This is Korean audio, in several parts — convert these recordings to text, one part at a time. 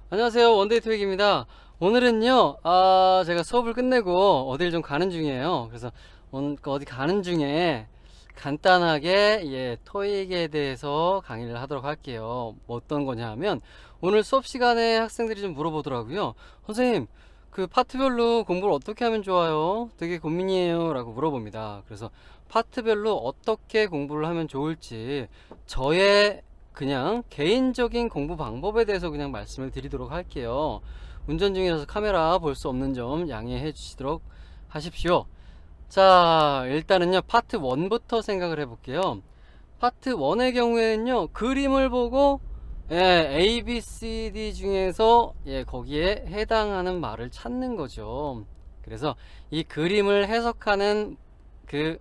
안녕하세요. 원데이 토익입니다. 오늘은요, 제가 수업을 끝내고 어딜 좀 가는 중이에요. 그래서 어디 가는 중에 간단하게, 토익에 대해서 강의를 하도록 할게요. 뭐 어떤 거냐 하면, 오늘 수업 시간에 학생들이 좀 물어보더라고요. 선생님, 그 파트별로 공부를 어떻게 하면 좋아요? 되게 고민이에요. 라고 물어봅니다. 그래서 파트별로 어떻게 공부를 하면 좋을지, 저의 그냥 개인적인 공부 방법에 대해서 그냥 말씀을 드리도록 할게요. 운전 중이라서 카메라 볼 수 없는 점 양해해 주시도록 하십시오. 자, 일단은요, 파트 1부터 생각을 해볼게요. 파트 1의 경우에는요, 그림을 보고, A, B, C, D 중에서, 거기에 해당하는 말을 찾는 거죠. 그래서 이 그림을 해석하는 그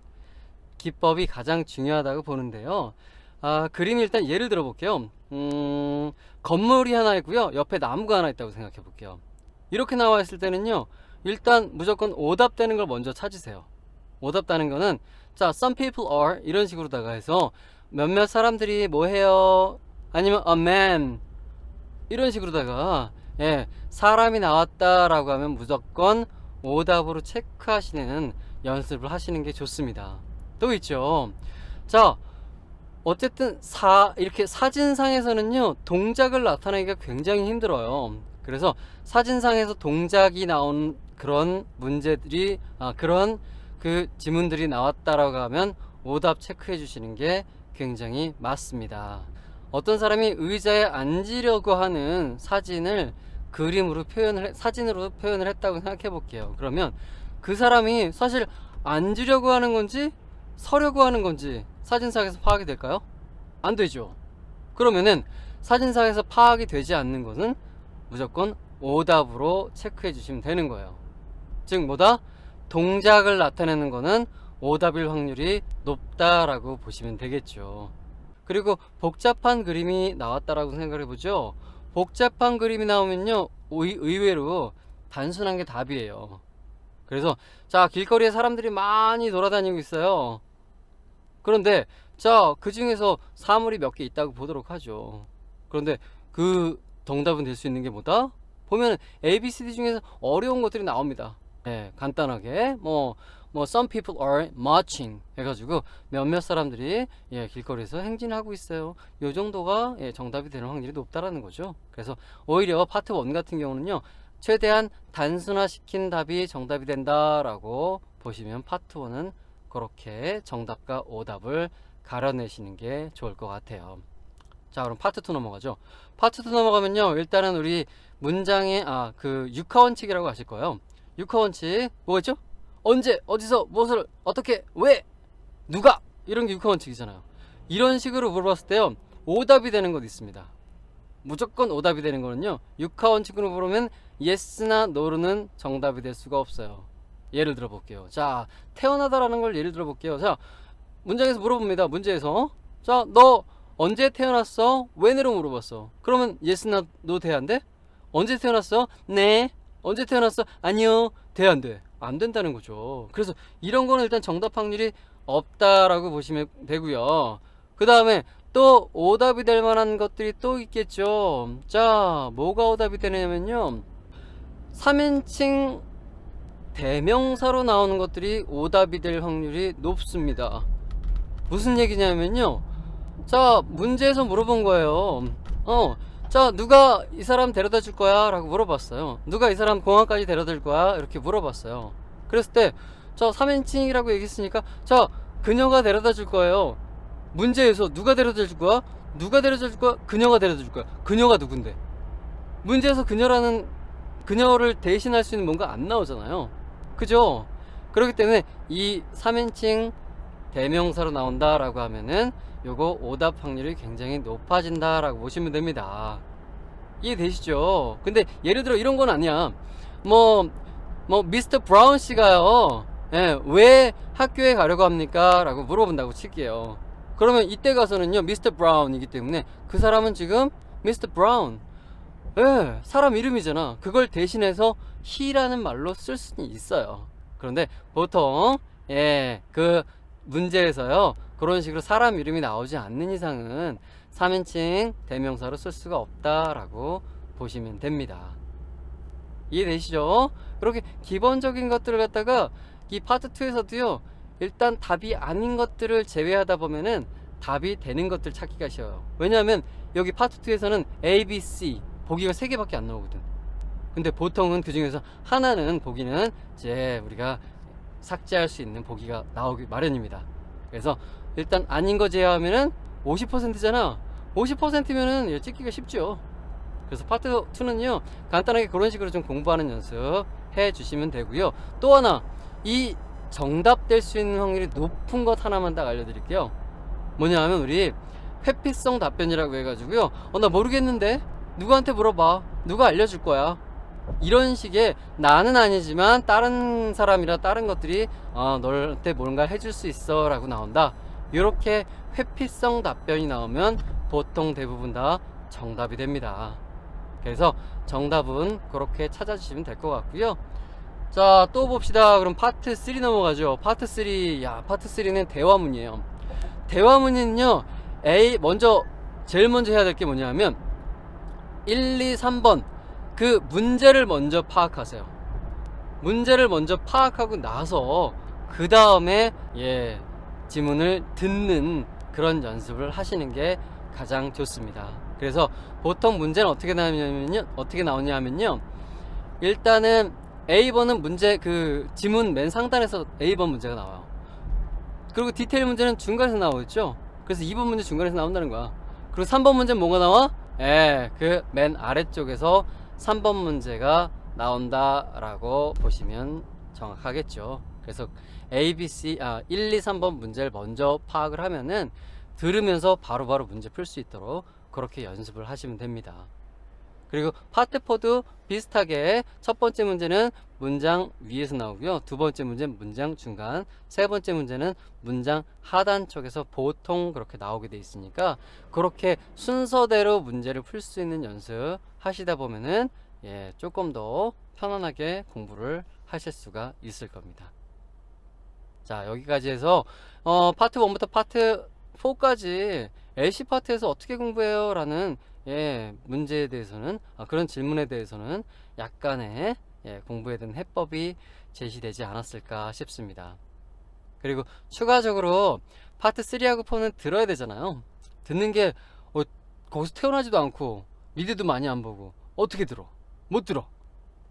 기법이 가장 중요하다고 보는데요. 그림이 일단 예를 들어 볼게요. 건물이 하나 있고요. 옆에 나무가 하나 있다고 생각해 볼게요. 이렇게 나와 있을 때는요. 일단 무조건 오답되는 걸 먼저 찾으세요. 오답되는 거는 자, some people are 이런 식으로다가 해서 몇몇 사람들이 뭐 해요? 아니면 a man 이런 식으로다가 사람이 나왔다라고 하면 무조건 오답으로 체크하시는 연습을 하시는 게 좋습니다. 또 있죠. 자, 어쨌든 이렇게 사진상에서는요, 동작을 나타내기가 굉장히 힘들어요. 그래서 사진상에서 동작이 나온 그런 문제들이, 그런 그 지문들이 나왔다라고 하면 오답 체크해 주시는 게 굉장히 맞습니다. 어떤 사람이 의자에 앉으려고 하는 사진을 사진으로 표현을 했다고 생각해 볼게요. 그러면 그 사람이 사실 앉으려고 하는 건지 서려고 하는 건지 사진상에서 파악이 될까요? 안 되죠. 그러면은 사진상에서 파악이 되지 않는 것은 무조건 오답으로 체크해 주시면 되는 거예요. 즉 뭐다? 동작을 나타내는 거는 오답일 확률이 높다라고 보시면 되겠죠. 그리고 복잡한 그림이 나왔다라고 생각을 해보죠. 복잡한 그림이 나오면요, 의외로 단순한 게 답이에요. 그래서 자, 길거리에 사람들이 많이 돌아다니고 있어요. 그런데 자, 그 중에서 사물이 몇 개 있다고 보도록 하죠. 그런데 그 정답은 될 수 있는 게 뭐다? 보면 A, B, C, D 중에서 어려운 것들이 나옵니다. 간단하게 some people are marching 해가지고 몇몇 사람들이 길거리에서 행진하고 있어요. 요 정도가 정답이 되는 확률이 높다라는 거죠. 그래서 오히려 파트 1 같은 경우는요, 최대한 단순화시킨 답이 정답이 된다라고 보시면 파트 1은 그렇게 정답과 오답을 가려내시는 게 좋을 것 같아요. 자, 그럼 파트 2 넘어가죠. 파트 2 넘어가면요, 일단은 우리 문장의 그 육하원칙이라고 아실 거예요. 육하원칙 뭐가 있죠? 언제, 어디서, 무엇을, 어떻게, 왜, 누가, 이런 게 육하원칙이잖아요. 이런 식으로 물어봤을 때요, 오답이 되는 것도 있습니다. 무조건 오답이 되는 거는요, 육하원칙으로 물으면 yes나 no는 정답이 될 수가 없어요. 예를 들어 볼게요. 자, 태어나다라는 걸 예를 들어 볼게요. 자, 문장에서 물어봅니다. 문제에서 자, 너 언제 태어났어? when으로 물어봤어. 그러면 yes나 no 돼야 안 돼? 언제 태어났어? 네. 언제 태어났어? 아니요. 돼야 안 돼? 안 된다는 거죠. 그래서 이런 거는 일단 정답 확률이 없다라고 보시면 되고요. 그 다음에 또 오답이 될 만한 것들이 또 있겠죠. 자, 뭐가 오답이 되냐면요, 3인칭 대명사로 나오는 것들이 오답이 될 확률이 높습니다. 무슨 얘기냐면요, 자, 문제에서 물어본 거예요. 자, 누가 이 사람 데려다 줄 거야? 라고 물어봤어요. 누가 이 사람 공항까지 데려다 줄 거야? 이렇게 물어봤어요. 그랬을 때, 자, 3인칭이라고 얘기했으니까, 자, 그녀가 데려다 줄 거예요. 문제에서 누가 데려다 줄 거야? 누가 데려다 줄 거야? 그녀가 데려다 줄 거야. 그녀가 누군데? 문제에서 그녀를 대신할 수 있는 뭔가 안 나오잖아요. 그죠? 그렇기 때문에 이 3인칭 대명사로 나온다라고 하면은 요거 오답 확률이 굉장히 높아진다라고 보시면 됩니다. 이해되시죠? 근데 예를 들어 이런 건 아니야. 미스터 브라운 씨가요, 왜 학교에 가려고 합니까? 라고 물어본다고 칠게요. 그러면 이때 가서는요, 미스터 브라운이기 때문에 그 사람은 지금 미스터 브라운, 사람 이름이잖아. 그걸 대신해서 he라는 말로 쓸 수는 있어요. 그런데 보통 그 문제에서요, 그런 식으로 사람 이름이 나오지 않는 이상은 3인칭 대명사로 쓸 수가 없다라고 보시면 됩니다. 이해되시죠? 그렇게 기본적인 것들을 갖다가 이 파트 2에서도요, 일단 답이 아닌 것들을 제외하다 보면은 답이 되는 것들 찾기가 쉬워요. 왜냐하면 여기 파트 2에서는 A, B, C 보기가 3개밖에 안 나오거든. 근데 보통은 그 중에서 하나는 보기는 이제 우리가 삭제할 수 있는 보기가 나오기 마련입니다. 그래서 일단 아닌 거 제외하면은 50%잖아. 50%면은 찍기가 쉽죠. 그래서 파트 2는요, 간단하게 그런 식으로 좀 공부하는 연습 해 주시면 되고요. 또 하나, 이 정답 될 수 있는 확률이 높은 것 하나만 딱 알려드릴게요. 뭐냐 하면 우리 회피성 답변이라고 해가지고요, 나 모르겠는데 누구한테 물어봐, 누가 알려줄 거야, 이런 식의, 나는 아니지만 다른 사람이나 다른 것들이 너한테 뭔가 해줄 수 있어 라고 나온다. 이렇게 회피성 답변이 나오면 보통 대부분 다 정답이 됩니다. 그래서 정답은 그렇게 찾아주시면 될 것 같고요. 자, 또 봅시다. 그럼 파트 3 넘어가죠. 파트 3. 파트 3는 대화문이에요. 대화문은요, 제일 먼저 해야 될 게 뭐냐면 1, 2, 3번 그 문제를 먼저 파악하세요. 문제를 먼저 파악하고 나서 그 다음에 지문을 듣는 그런 연습을 하시는 게 가장 좋습니다. 그래서 보통 문제는 어떻게 나오냐면요, 일단은 A번은 문제, 그 지문 맨 상단에서 A번 문제가 나와요. 그리고 디테일 문제는 중간에서 나오겠죠. 그래서 2번 문제 중간에서 나온다는 거야. 그리고 3번 문제는 뭐가 나와? 그 맨 아래쪽에서 3번 문제가 나온다라고 보시면 정확하겠죠. 그래서 A, B, C, 1, 2, 3번 문제를 먼저 파악을 하면은 들으면서 바로바로 문제 풀 수 있도록 그렇게 연습을 하시면 됩니다. 그리고 파트 4도 비슷하게 첫 번째 문제는 문장 위에서 나오고요, 두 번째 문제는 문장 중간, 세 번째 문제는 문장 하단 쪽에서 보통 그렇게 나오게 돼 있으니까 그렇게 순서대로 문제를 풀 수 있는 연습 하시다 보면은 조금 더 편안하게 공부를 하실 수가 있을 겁니다. 자, 여기까지 해서 파트 1부터 파트 4까지 LC 파트에서 어떻게 공부해요? 라는 문제에 대해서는, 그런 질문에 대해서는 약간의 공부에 대한 해법이 제시되지 않았을까 싶습니다. 그리고 추가적으로 파트 3하고 4는 들어야 되잖아요. 듣는 게 거기서 태어나지도 않고 미드도 많이 안 보고 어떻게 들어? 못 들어.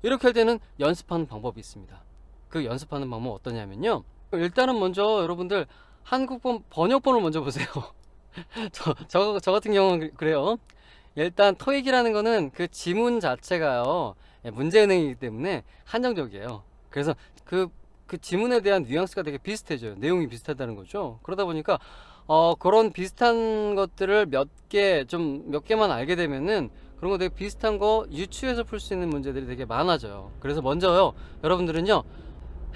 이렇게 할 때는 연습하는 방법이 있습니다. 그 연습하는 방법은 어떠냐면요, 일단은 먼저 여러분들 한국본 번역본을 먼저 보세요. 저 같은 경우는 그래요. 일단 토익이라는 거는 그 지문 자체가요, 문제은행이기 때문에 한정적이에요. 그래서 그 지문에 대한 뉘앙스가 되게 비슷해져요. 내용이 비슷하다는 거죠. 그러다 보니까 그런 비슷한 것들을 몇 개만 알게 되면은 그런 거 되게 비슷한 거 유추해서 풀 수 있는 문제들이 되게 많아져요. 그래서 먼저요, 여러분들은요,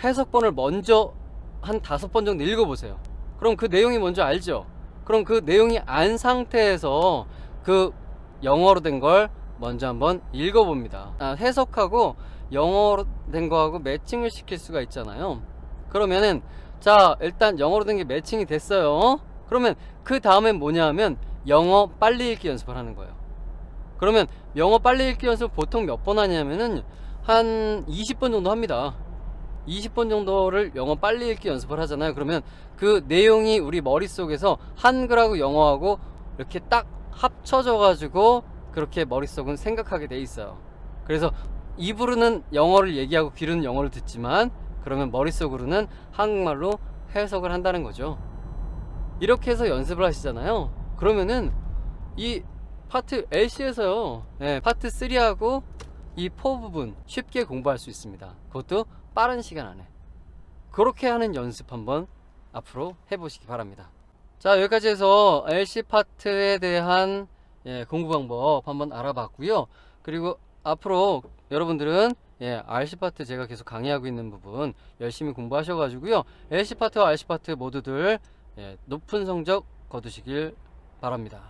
해석본을 먼저 한 5번 정도 읽어보세요. 그럼 그 내용이 먼저 알죠. 그럼 그 내용이 안 상태에서 그 영어로 된 걸 먼저 한번 읽어봅니다. 해석하고 영어로 된 거하고 매칭을 시킬 수가 있잖아요. 그러면은, 자, 일단 영어로 된 게 매칭이 됐어요. 그러면 그 다음엔 뭐냐 하면 영어 빨리 읽기 연습을 하는 거예요. 그러면 영어 빨리 읽기 연습 보통 몇 번 하냐면은 한 20번 정도 합니다. 20번 정도를 영어 빨리 읽기 연습을 하잖아요. 그러면 그 내용이 우리 머릿속에서 한글하고 영어하고 이렇게 딱 합쳐져 가지고 그렇게 머릿속은 생각하게 돼 있어요. 그래서 입으로는 영어를 얘기하고 귀로는 영어를 듣지만, 그러면 머릿속으로는 한국말로 해석을 한다는 거죠. 이렇게 해서 연습을 하시잖아요. 그러면은 이 파트 LC에서요, 파트 3하고 이 4 부분 쉽게 공부할 수 있습니다. 그것도 빠른 시간 안에. 그렇게 하는 연습 한번 앞으로 해보시기 바랍니다. 자, 여기까지 해서 LC 파트에 대한 공부 방법 한번 알아봤고요. 그리고 앞으로 여러분들은 RC 파트 제가 계속 강의하고 있는 부분 열심히 공부하셔가지고요, LC 파트와 RC 파트 모두들 높은 성적 거두시길 바랍니다.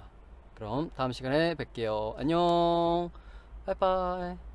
그럼 다음 시간에 뵐게요. 안녕. 빠이빠이.